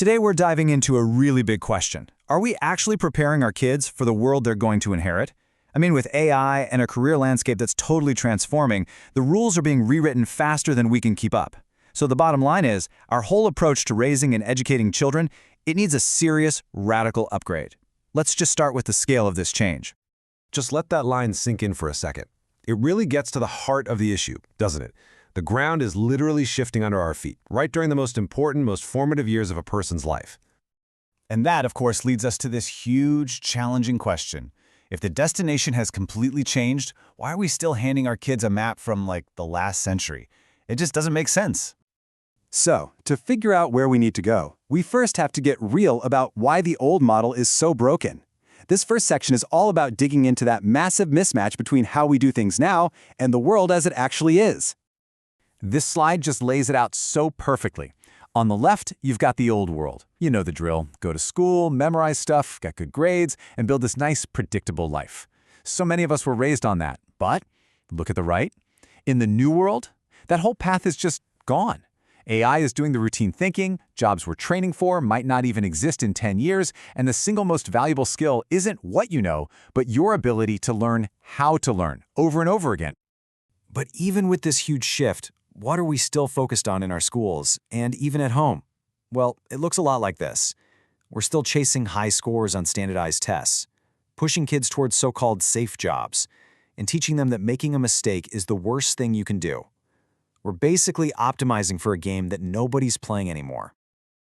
Today we're diving into a really big question. Are we actually preparing our kids for the world they're going to inherit? I mean, with AI and a career landscape that's totally transforming, the rules are being rewritten faster than we can keep up. So the bottom line is, our whole approach to raising and educating children, it needs a serious, radical upgrade. Let's just start with the scale of this change. Just let that line sink in for a second. It really gets to the heart of the issue, doesn't it? The ground is literally shifting under our feet, right during the most important, most formative years of a person's life. And that, of course, leads us to this huge, challenging question. If the destination has completely changed, why are we still handing our kids a map from, the last century? It just doesn't make sense. So, to figure out where we need to go, we first have to get real about why the old model is so broken. This first section is all about digging into that massive mismatch between how we do things now and the world as it actually is. This slide just lays it out so perfectly. On the left, you've got the old world. You know the drill. Go to school, memorize stuff, get good grades, and build this nice, predictable life. So many of us were raised on that. But look at the right. In the new world, that whole path is just gone. AI is doing the routine thinking, jobs we're training for might not even exist in 10 years, and the single most valuable skill isn't what you know, but your ability to learn how to learn over and over again. But even with this huge shift, what are we still focused on in our schools, and even at home? Well, it looks a lot like this. We're still chasing high scores on standardized tests, pushing kids towards so-called safe jobs, and teaching them that making a mistake is the worst thing you can do. We're basically optimizing for a game that nobody's playing anymore.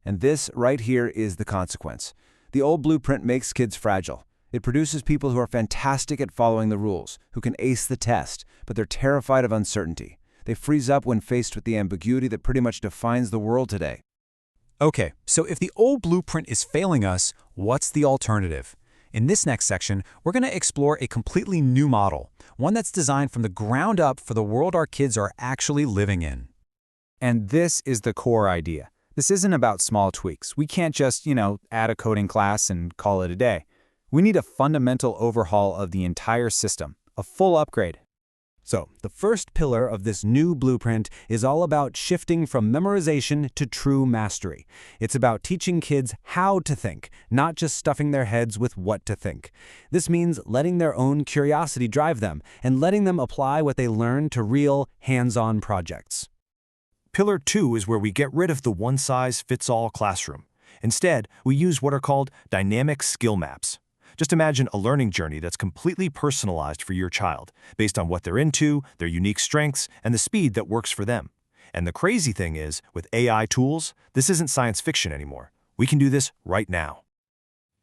And this right here is the consequence. The old blueprint makes kids fragile. It produces people who are fantastic at following the rules, who can ace the test, but they're terrified of uncertainty. They freeze up when faced with the ambiguity that pretty much defines the world today. Okay, so if the old blueprint is failing us, what's the alternative? In this next section, we're going to explore a completely new model, one that's designed from the ground up for the world our kids are actually living in. And this is the core idea. This isn't about small tweaks. We can't just, add a coding class and call it a day. We need a fundamental overhaul of the entire system, a full upgrade. So, the first pillar of this new blueprint is all about shifting from memorization to true mastery. It's about teaching kids how to think, not just stuffing their heads with what to think. This means letting their own curiosity drive them and letting them apply what they learn to real, hands-on projects. Pillar 2 is where we get rid of the one-size-fits-all classroom. Instead, we use what are called dynamic skill maps. Just imagine a learning journey that's completely personalized for your child, based on what they're into, their unique strengths, and the speed that works for them. And the crazy thing is, with AI tools, this isn't science fiction anymore. We can do this right now.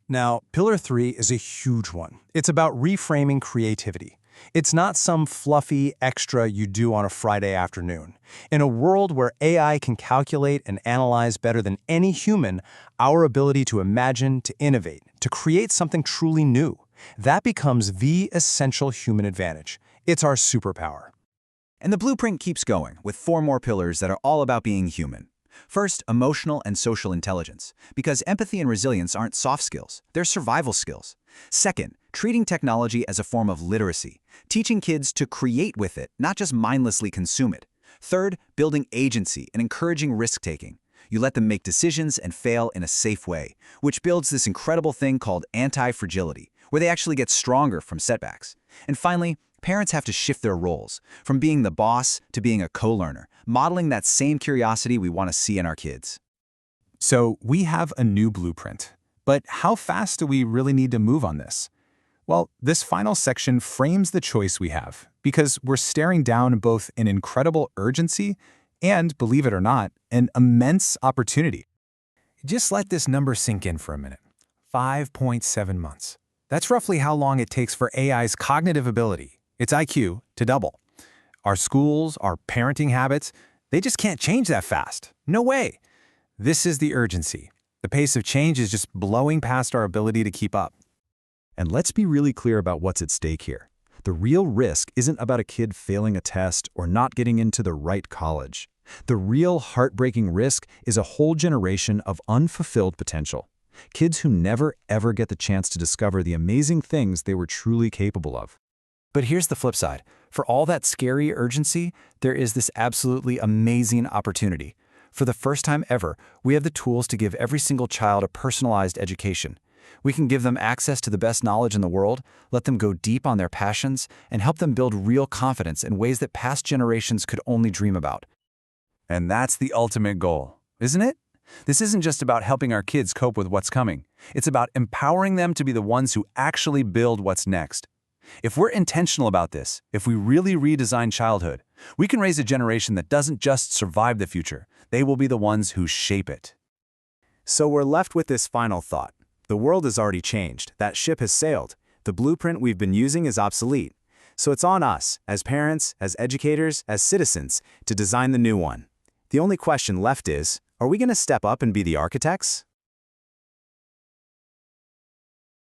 Now, Pillar 3 is a huge one. It's about reframing creativity. It's not some fluffy extra you do on a Friday afternoon. In a world where AI can calculate and analyze better than any human, our ability to imagine, to innovate, to create something truly new, that becomes the essential human advantage. It's our superpower. And the blueprint keeps going with 4 more pillars that are all about being human. First, emotional and social intelligence, because empathy and resilience aren't soft skills, they're survival skills. Second, treating technology as a form of literacy, teaching kids to create with it, not just mindlessly consume it. Third, building agency and encouraging risk-taking. You let them make decisions and fail in a safe way, which builds this incredible thing called anti-fragility, where they actually get stronger from setbacks. And finally, parents have to shift their roles, from being the boss to being a co-learner, modeling that same curiosity we want to see in our kids. So we have a new blueprint. But how fast do we really need to move on this? Well, this final section frames the choice we have, because we're staring down both an incredible urgency and, believe it or not, an immense opportunity. Just let this number sink in for a minute. 5.7 months. That's roughly how long it takes for AI's cognitive ability, its IQ, to double. Our schools, our parenting habits, they just can't change that fast. No way. This is the urgency. The pace of change is just blowing past our ability to keep up. And let's be really clear about what's at stake here. The real risk isn't about a kid failing a test or not getting into the right college. The real heartbreaking risk is a whole generation of unfulfilled potential. Kids who never ever get the chance to discover the amazing things they were truly capable of. But here's the flip side. For all that scary urgency, there is this absolutely amazing opportunity. For the first time ever, we have the tools to give every single child a personalized education. We can give them access to the best knowledge in the world, let them go deep on their passions, and help them build real confidence in ways that past generations could only dream about. And that's the ultimate goal, isn't it? This isn't just about helping our kids cope with what's coming. It's about empowering them to be the ones who actually build what's next. If we're intentional about this, if we really redesign childhood, we can raise a generation that doesn't just survive the future. They will be the ones who shape it. So we're left with this final thought. The world has already changed. That ship has sailed. The blueprint we've been using is obsolete. So it's on us, as parents, as educators, as citizens, to design the new one. The only question left is, are we going to step up and be the architects?